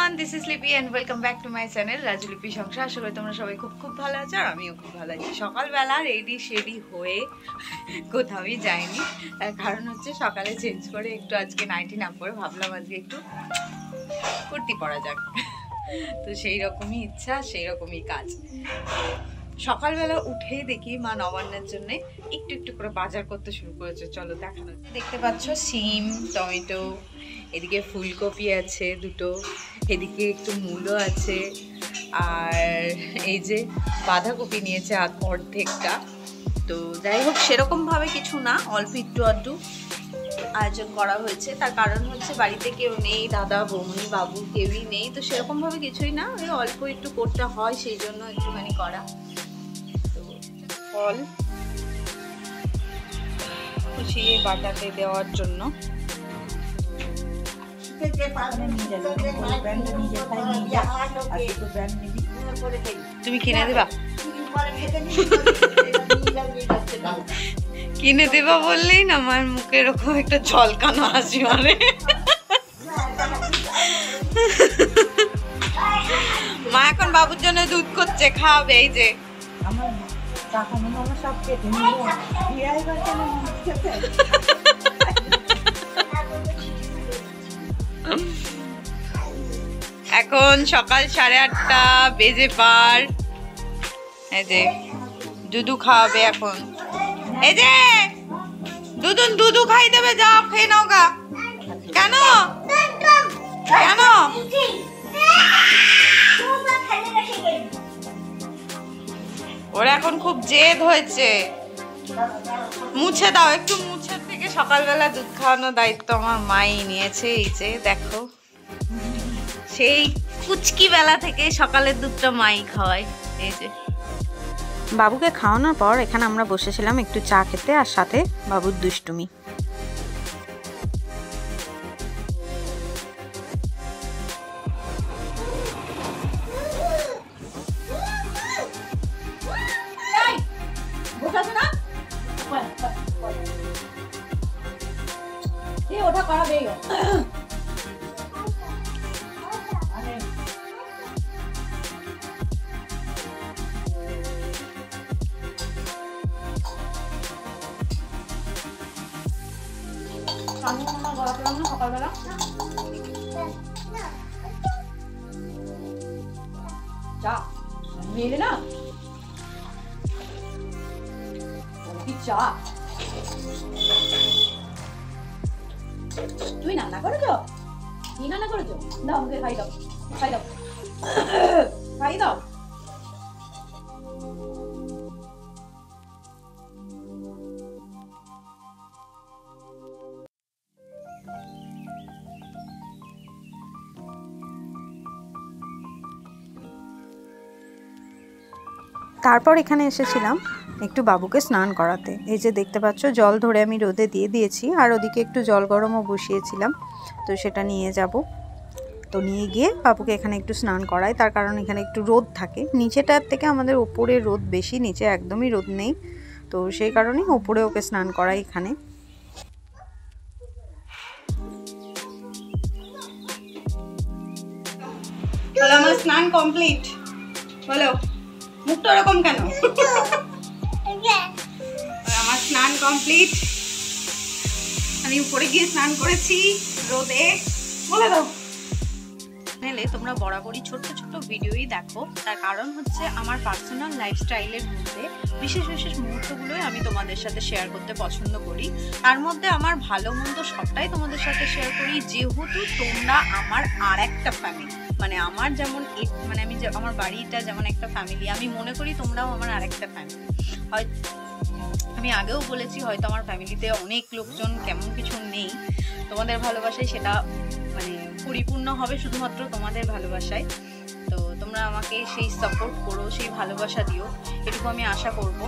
everyone, this is Lippy and welcome back to my channel Raju লিপি সংসার। আশা করি তোমরা সবাই খুব ভালো আছো আর আমিও খুব ভালো আছি। সকালবেলা রেডি শেডি হয়ে কোথাওই যাইনি, তার কারণ হচ্ছে সকালে চেঞ্জ করে একটু আজকে নাইটি না পরে ভাবলাম আজকে একটু কুর্তি পরা যাক, তো সেই রকমই ইচ্ছা সেই রকমই কাজ। সকালবেলা উঠে দেখি মা নবান্নের জন্য একটু একটু করে বাজার করতে শুরু করেছে। চলো দেখানো। দেখতে পাচ্ছ সিম, টমেটো, এদিকে ফুলকপি আছে দুটো, এদিকে একটু মূলো আছে, আর এই যে বাঁধাকপি নিয়েছে অর্ধেকটা। তো যাই হোক সেরকমভাবে কিছু না, অল্প একটু আধটু আয়োজন করা হয়েছে। তার কারণ হচ্ছে বাড়িতে কেউ নেই, দাদা বৌমনি বাবু কেউই নেই, তো সেরকমভাবে কিছুই না, ওই অল্প একটু করতে হয়, সেই জন্য একটুখানি করা। তো ফল খুশিয়ে বাটাতে দেওয়ার জন্য তুমি কিনে দেবা, কিনে দেবা বললেই না আমার মুখে এরকম একটা ঝলকানো হাসি মানে। মা এখন বাবুর জন্য দুধ করছে, খাওয়াবে। এই যে এখন সকাল 8:30 বেজে পার। এই যে দুধু খাওয়াবে এখন। এই যে দুধু খাই দেবে, যাও খেয়ে নাও গা। কেন কেন ওর এখন খুব জেদ হয়েছে। মুছে দাও একটু, মুছে থেকে সকালবেলা দুধ খাওয়ানোর দায়িত্ব আমার মাই নিয়েছে। এই যে দেখো, সেই কুচকি বেলা থেকে সকালের দুধটা মাই খাওয়ায়। এই যে বাবুকে খাওয়ানোর পর এখানে আমরা বসেছিলাম একটু চা খেতে, আর সাথে বাবুর দুষ্টুমি। ওটা করাবে সকালবেলা চা মেলে না চা তুমি রান্না করেছো? কি রান্না করেছো? দাও আমাকে খাই দাও, খাই দাও, খাই দাও। তারপর এখানে এসেছিলাম একটু বাবুকে স্নান করাতে। এই যে দেখতে পাচ্ছ জল ধরে আমি রোদে দিয়ে দিয়েছি, আর ওদিকে একটু জল গরমও বসিয়েছিলাম, তো সেটা নিয়ে যাব। তো নিয়ে গিয়ে বাবুকে এখানে একটু স্নান করাই, তার কারণ এখানে একটু রোদ থাকে। নিচেটার থেকে আমাদের ওপরে রোদ বেশি, নিচে একদমই রোদ নেই, তো সেই কারণেই ওপরে ওকে স্নান করাই এখানে। আমার স্নান কমপ্লিট। বলো মুখটা ওরকম কেন? আমার স্নান কমপ্লিট, আমি উপরে গিয়ে স্নান করেছি রোদে। বলে দাও। চ্যানেলে তোমরা বরাবরই ছোট ছোট ভিডিওই দেখো, তার কারণ হচ্ছে আমার পার্সোনাল লাইফস্টাইলের মধ্যে বিশেষ বিশেষ মুহূর্তগুলোই আমি তোমাদের সাথে শেয়ার করতে পছন্দ করি। তার মধ্যে আমার ভালো মন্দ সবটাই তোমাদের সাথে শেয়ার করি, যেহেতু তোমরা আমার আর একটা ফ্যামিলি। মানে আমার যেমন মানে আমি আমার বাড়িটা যেমন একটা ফ্যামিলি, আমি মনে করি তোমরাও আমার আর একটা ফ্যামিলি। হয় আমি আগেও বলেছি, হয়তো আমার ফ্যামিলিতে অনেক লোকজন কেমন কিছু নেই, তোমাদের ভালোবাসায় সেটা মানে পরিপূর্ণ হবে শুধুমাত্র তোমাদের ভালোবাসায়। তো তোমরা আমাকে সেই সাপোর্ট করো, সেই ভালোবাসা দিও, এটুকু আমি আশা করব।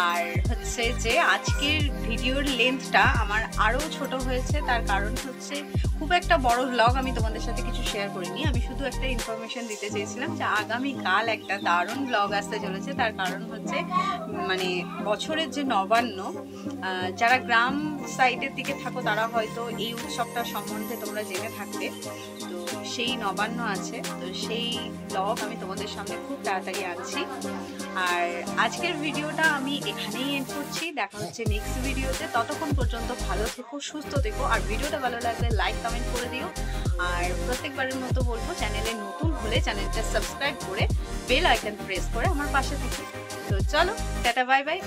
আর হচ্ছে যে আজকের ভিডিওর লেন্থটা আমার আরও ছোট হয়েছে, তার কারণ হচ্ছে খুব একটা বড় ভ্লগ আমি তোমাদের সাথে কিছু শেয়ার করিনি। আমি শুধু একটা ইনফরমেশন দিতে চেয়েছিলাম যে আগামীকাল একটা দারুণ ভ্লগ আসতে চলেছে। তার কারণ হচ্ছে মানে বছরের যে নবান্ন, যারা গ্রাম সাইডের দিকে থাকো তারা হয়তো এই উৎসবটা সম্বন্ধে তোমরা জেনে থাকবে। তো সেই নবান্ন আছে, তো সেই ব্লগ আমি তোমাদের সামনে খুব তাড়াতাড়ি আনছি। আর আজকের ভিডিওটা আমি এখানেই এন্ড করছি। দেখা হচ্ছে নেক্সট ভিডিওতে। ততক্ষণ পর্যন্ত ভালো থেকো, সুস্থ থেকো। আর ভিডিওটা ভালো লাগলে লাইক কমেন্ট করে দিও। আর প্রত্যেকবারের মতো বলবো, চ্যানেলে নতুন হলে চ্যানেলটা সাবস্ক্রাইব করে বেল আইকন প্রেস করে আমার পাশে থেকো। তো চলো, টাটা, বাই বাই।